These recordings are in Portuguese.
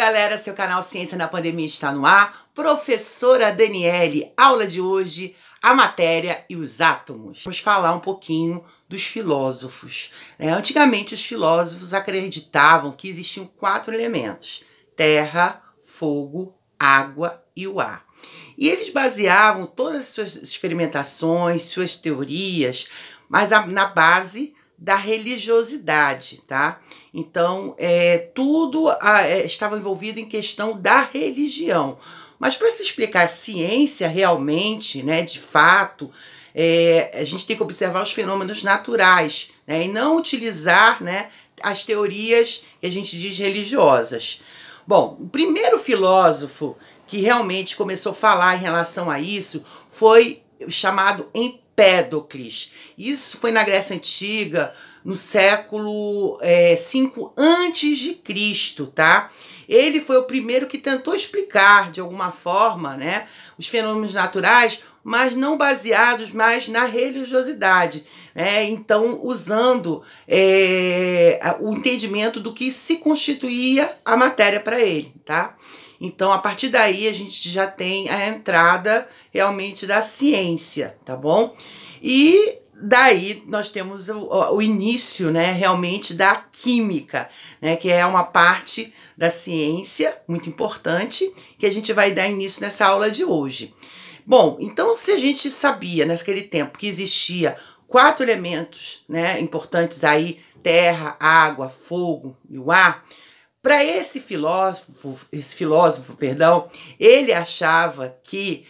galera, seu canal Ciência na Pandemia está no ar. Professora Daniele, aula de hoje, a matéria e os átomos. Vamos falar um pouquinho dos filósofos. Antigamente os filósofos acreditavam que existiam 4 elementos: terra, fogo, água e o ar. E eles baseavam todas as suas experimentações, suas teorias, mas na base da religiosidade, tá? Então, tudo estava envolvido em questão da religião. Mas para se explicar a ciência realmente, né, de fato, a gente tem que observar os fenômenos naturais, né, e não utilizar, né, as teorias que a gente diz religiosas. Bom, o primeiro filósofo que realmente começou a falar em relação a isso foi o chamado Empédocles. Isso foi na Grécia Antiga, no século 5 antes de Cristo, tá? Ele foi o primeiro que tentou explicar, de alguma forma, né, os fenômenos naturais, mas não baseados mais na religiosidade, né? Então, usando o entendimento do que se constituía a matéria para ele, tá? Então, a partir daí, a gente já tem a entrada realmente da ciência, tá bom? E daí nós temos o início, né, realmente da química, né, que é uma parte da ciência muito importante, que a gente vai dar início nessa aula de hoje. Bom, então se a gente sabia naquele tempo que existia 4 elementos, né, importantes aí, terra, água, fogo e o ar, para esse filósofo, ele achava que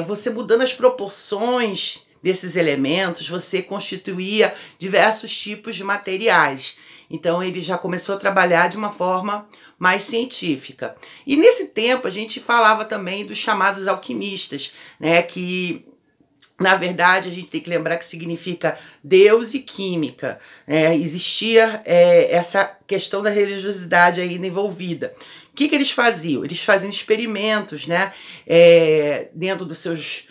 você mudando as proporções desses elementos, você constituía diversos tipos de materiais. Então ele já começou a trabalhar de uma forma mais científica. E nesse tempo a gente falava também dos chamados alquimistas, né, que na verdade a gente tem que lembrar que significa Deus e química. Existia essa questão da religiosidade ainda envolvida. O que eles faziam? Eles faziam experimentos, né, dentro dos seus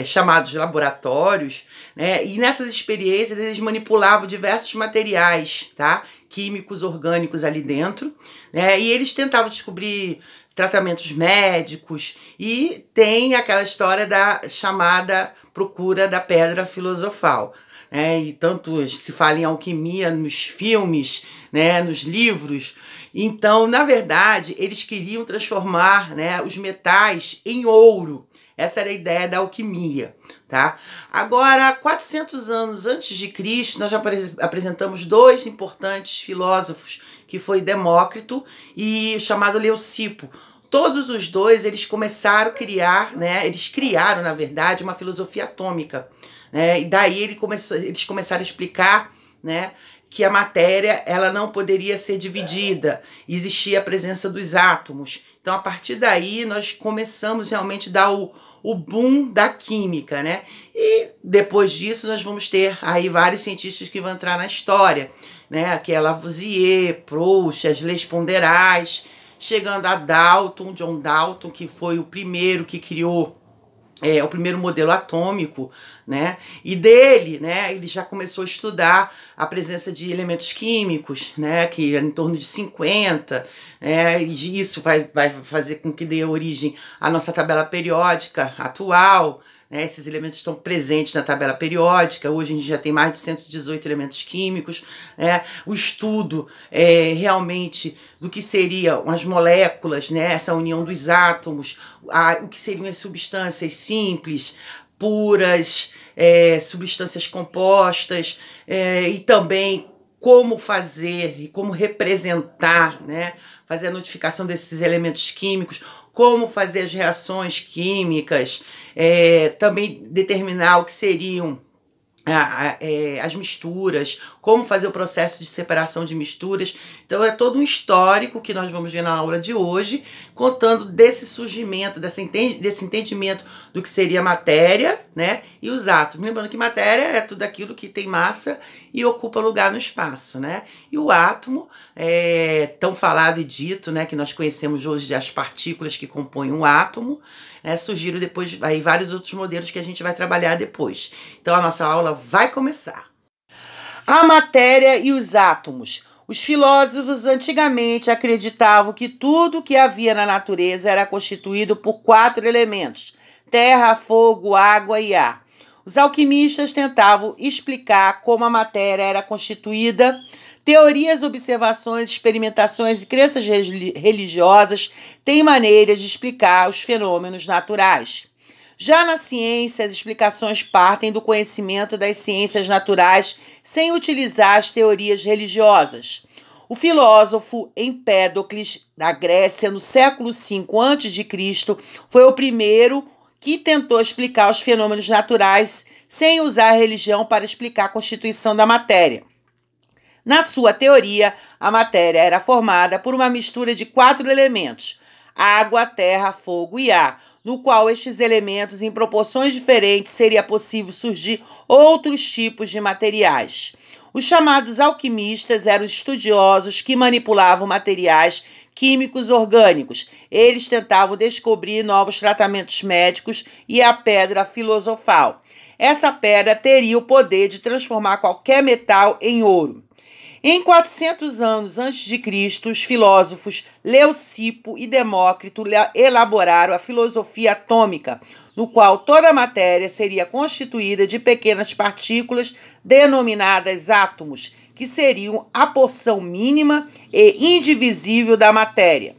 chamados laboratórios, né, e nessas experiências eles manipulavam diversos materiais, tá, químicos, orgânicos ali dentro, né, e eles tentavam descobrir tratamentos médicos, e tem aquela história da chamada procura da pedra filosofal, né, e tanto se fala em alquimia nos filmes, né, nos livros. Então, na verdade, eles queriam transformar, né, os metais em ouro. Essa era a ideia da alquimia, tá? Agora, 400 anos antes de Cristo, nós já apresentamos 2 importantes filósofos, que foi Demócrito e o chamado Leucipo. Todos os 2, eles começaram a criar, né? Eles criaram, na verdade, uma filosofia atômica, né? E daí eles começaram a explicar, né, que a matéria ela não poderia ser dividida, existia a presença dos átomos. Então, a partir daí, nós começamos realmente a dar o boom da química, né? E depois disso, nós vamos ter aí vários cientistas que vão entrar na história, né? Que é Lavoisier, Proust, as leis ponderais, chegando a Dalton, John Dalton, que foi o primeiro que criou o primeiro modelo atômico, né? E dele, né, ele já começou a estudar a presença de elementos químicos, né, que é em torno de 50, e isso vai fazer com que dê origem à nossa tabela periódica atual, né? Esses elementos estão presentes na tabela periódica. Hoje a gente já tem mais de 118 elementos químicos, né? O estudo realmente do que seriam as moléculas, né? Essa união dos átomos, o que seriam as substâncias simples, puras, substâncias compostas, e também como fazer e como representar, né? Fazer a notificação desses elementos químicos, como fazer as reações químicas, também determinar o que seriam as misturas, como fazer o processo de separação de misturas. Então é todo um histórico que nós vamos ver na aula de hoje, contando desse surgimento, desse entendimento do que seria matéria, né, e os átomos. Lembrando que matéria é tudo aquilo que tem massa e ocupa lugar no espaço, né? E o átomo tão falado e dito, né, que nós conhecemos hoje as partículas que compõem um átomo. Surgiram depois aí vários outros modelos que a gente vai trabalhar depois. Então a nossa aula vai começar. A matéria e os átomos. Os filósofos antigamente acreditavam que tudo que havia na natureza era constituído por 4 elementos: terra, fogo, água e ar. Os alquimistas tentavam explicar como a matéria era constituída. Teorias, observações, experimentações e crenças religiosas têm maneiras de explicar os fenômenos naturais. Já na ciência, as explicações partem do conhecimento das ciências naturais sem utilizar as teorias religiosas. O filósofo Empédocles, da Grécia, no século V a.C., foi o primeiro que tentou explicar os fenômenos naturais sem usar a religião para explicar a constituição da matéria. Na sua teoria, a matéria era formada por uma mistura de 4 elementos: água, terra, fogo e ar, no qual estes elementos, em proporções diferentes, seria possível surgir outros tipos de materiais. Os chamados alquimistas eram estudiosos que manipulavam materiais químicos orgânicos. Eles tentavam descobrir novos tratamentos médicos e a pedra filosofal. Essa pedra teria o poder de transformar qualquer metal em ouro. Em 400 anos antes de Cristo, os filósofos Leucipo e Demócrito elaboraram a filosofia atômica, no qual toda a matéria seria constituída de pequenas partículas denominadas átomos, que seriam a porção mínima e indivisível da matéria.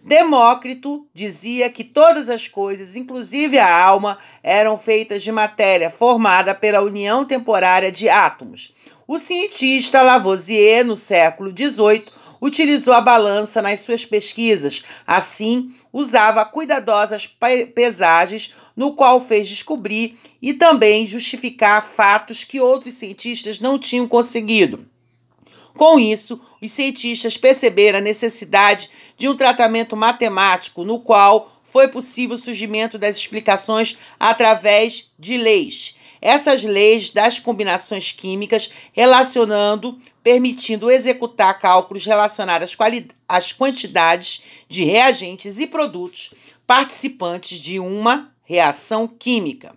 Demócrito dizia que todas as coisas, inclusive a alma, eram feitas de matéria formada pela união temporária de átomos. O cientista Lavoisier, no século XVIII, utilizou a balança nas suas pesquisas. Assim, usava cuidadosas pesagens, no qual fez descobrir e também justificar fatos que outros cientistas não tinham conseguido. Com isso, os cientistas perceberam a necessidade de um tratamento matemático, no qual foi possível o surgimento das explicações através de leis. Essas leis das combinações químicas permitindo executar cálculos relacionados às quantidades de reagentes e produtos participantes de uma reação química.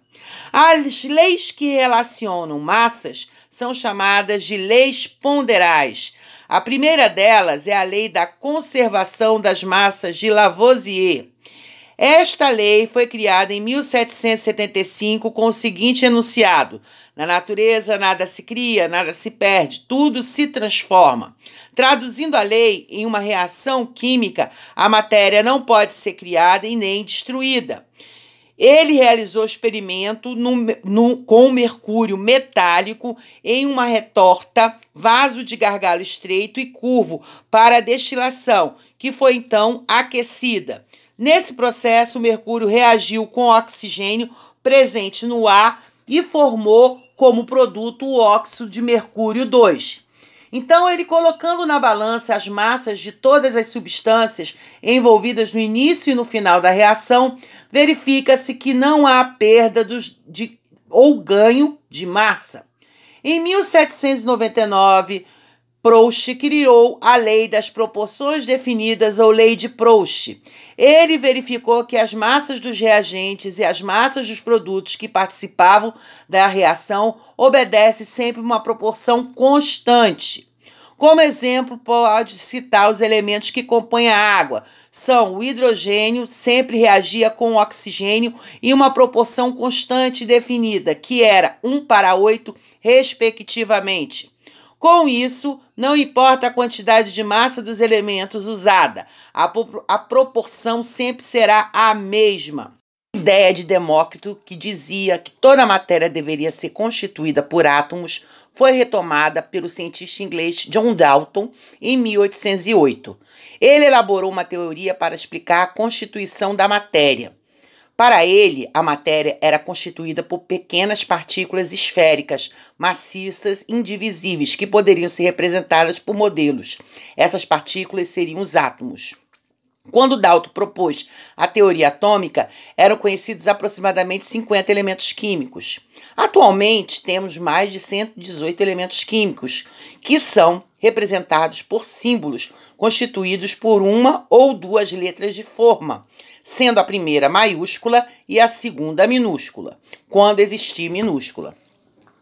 As leis que relacionam massas são chamadas de leis ponderais. A primeira delas é a lei da conservação das massas de Lavoisier. Esta lei foi criada em 1775 com o seguinte enunciado: na natureza nada se cria, nada se perde, tudo se transforma. Traduzindo a lei em uma reação química, a matéria não pode ser criada e nem destruída. Ele realizou experimento com mercúrio metálico em uma retorta, vaso de gargalo estreito e curvo para a destilação, que foi então aquecida. Nesse processo, o mercúrio reagiu com o oxigênio presente no ar e formou como produto o óxido de mercúrio 2. Então, ele colocando na balança as massas de todas as substâncias envolvidas no início e no final da reação, verifica-se que não há perda ou ganho de massa. Em 1799, Proust criou a lei das proporções definidas ou lei de Proust. Ele verificou que as massas dos reagentes e as massas dos produtos que participavam da reação obedecem sempre uma proporção constante. Como exemplo, pode citar os elementos que compõem a água. São o hidrogênio, sempre reagia com o oxigênio em uma proporção constante e definida, que era 1:8, respectivamente. Com isso, não importa a quantidade de massa dos elementos usada, a proporção sempre será a mesma. A ideia de Demócrito, que dizia que toda a matéria deveria ser constituída por átomos, foi retomada pelo cientista inglês John Dalton em 1808. Ele elaborou uma teoria para explicar a constituição da matéria. Para ele, a matéria era constituída por pequenas partículas esféricas, maciças, indivisíveis, que poderiam ser representadas por modelos. Essas partículas seriam os átomos. Quando Dalton propôs a teoria atômica, eram conhecidos aproximadamente 50 elementos químicos. Atualmente, temos mais de 118 elementos químicos, que são representados por símbolos constituídos por uma ou duas letras de forma, sendo a primeira maiúscula e a segunda minúscula, quando existir minúscula.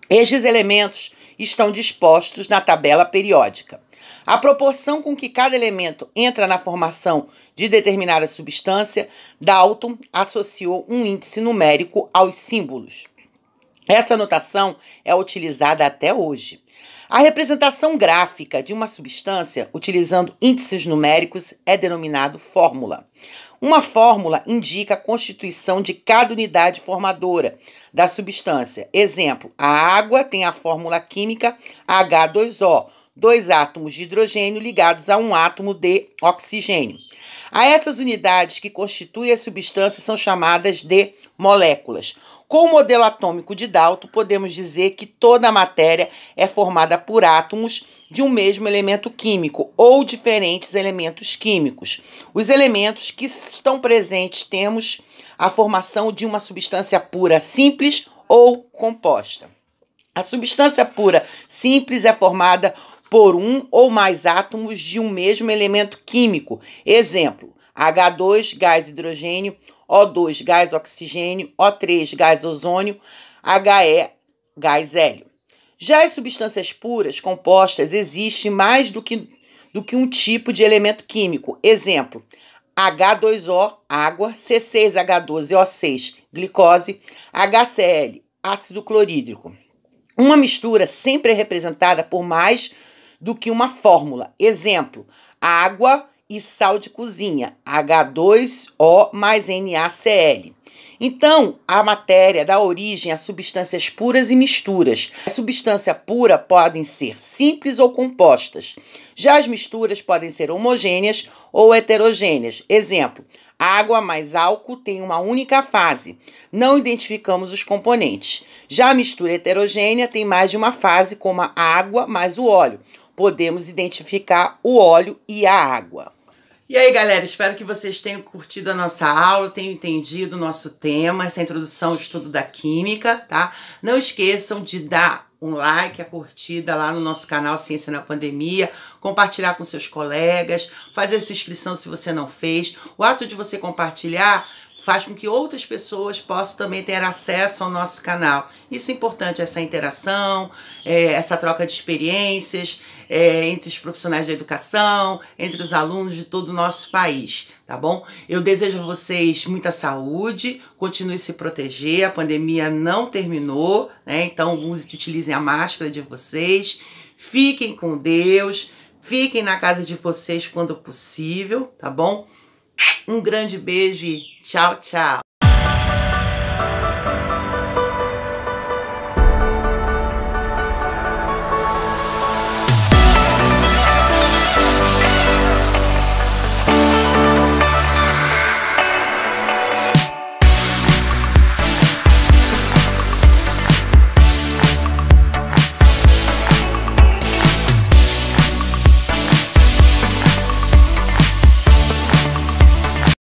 Estes elementos estão dispostos na tabela periódica. A proporção com que cada elemento entra na formação de determinada substância, Dalton associou um índice numérico aos símbolos. Essa notação é utilizada até hoje. A representação gráfica de uma substância, utilizando índices numéricos, é denominado fórmula. Uma fórmula indica a constituição de cada unidade formadora da substância. Exemplo, a água tem a fórmula química H2O, 2 átomos de hidrogênio ligados a um átomo de oxigênio. A essas unidades que constituem a substância são chamadas de moléculas. Com o modelo atômico de Dalton, podemos dizer que toda a matéria é formada por átomos de um mesmo elemento químico ou diferentes elementos químicos. Os elementos que estão presentes temos a formação de uma substância pura simples ou composta. A substância pura simples é formada por um ou mais átomos de um mesmo elemento químico. Exemplo, H2, gás hidrogênio, O2, gás oxigênio, O3, gás ozônio, HE, gás hélio. Já as substâncias puras, compostas, existe mais do que um tipo de elemento químico. Exemplo, H2O, água, C6H12O6, glicose, HCl, ácido clorídrico. Uma mistura sempre é representada por mais do que uma fórmula. Exemplo, água e sal de cozinha, H2O mais NaCl. Então, a matéria dá origem a substâncias puras e misturas. A substância pura podem ser simples ou compostas. Já as misturas podem ser homogêneas ou heterogêneas. Exemplo, água mais álcool tem uma única fase. Não identificamos os componentes. Já a mistura heterogênea tem mais de uma fase, como a água mais o óleo. Podemos identificar o óleo e a água. E aí, galera, espero que vocês tenham curtido a nossa aula, tenham entendido o nosso tema, essa introdução ao estudo da química, tá? Não esqueçam de dar um like, a curtida lá no nosso canal Ciência na Pandemia, compartilhar com seus colegas, fazer sua inscrição se você não fez. O ato de você compartilhar faz com que outras pessoas possam também ter acesso ao nosso canal. Isso é importante, essa interação, essa troca de experiências entre os profissionais da educação, entre os alunos de todo o nosso país, tá bom? Eu desejo a vocês muita saúde, continue a se proteger, a pandemia não terminou, né? Então utilizem a máscara de vocês, fiquem com Deus, fiquem na casa de vocês quando possível, tá bom? Um grande beijo e tchau, tchau!